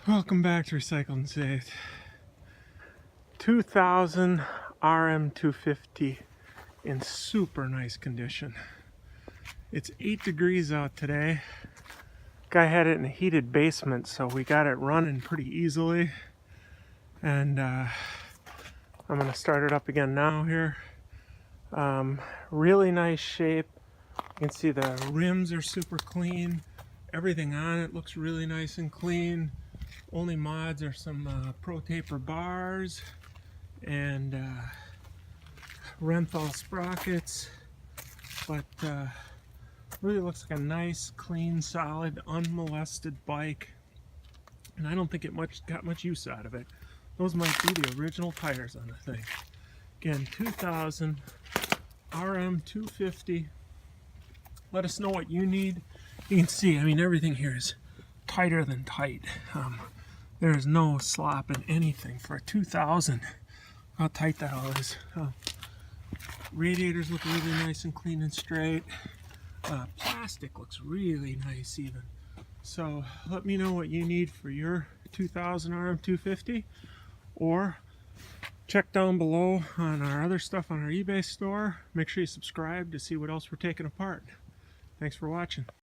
Welcome back to Recycled and Saved. 2000 RM250 in super nice condition. It's 8 degrees out today. Guy had it in a heated basement, so we got it running pretty easily. And I'm gonna start it up again now here. Really nice shape. You can see the rims are super clean. Everything on it looks really nice and clean. Only mods are some Pro Taper bars and Renthal sprockets, but really looks like a nice, clean, solid, unmolested bike. And I don't think it got much use out of it. Those might be the original tires on the thing. Again, 2000 RM250. Let us know what you need. You can see, I mean, everything here is tighter than tight. There is no slop in anything for a 2000. How tight that all is. Radiators look really nice and clean and straight. Plastic looks really nice even. So let me know what you need for your 2000 RM250, or check down below on our other stuff on our eBay store. Make sure you subscribe to see what else we're taking apart. Thanks for watching.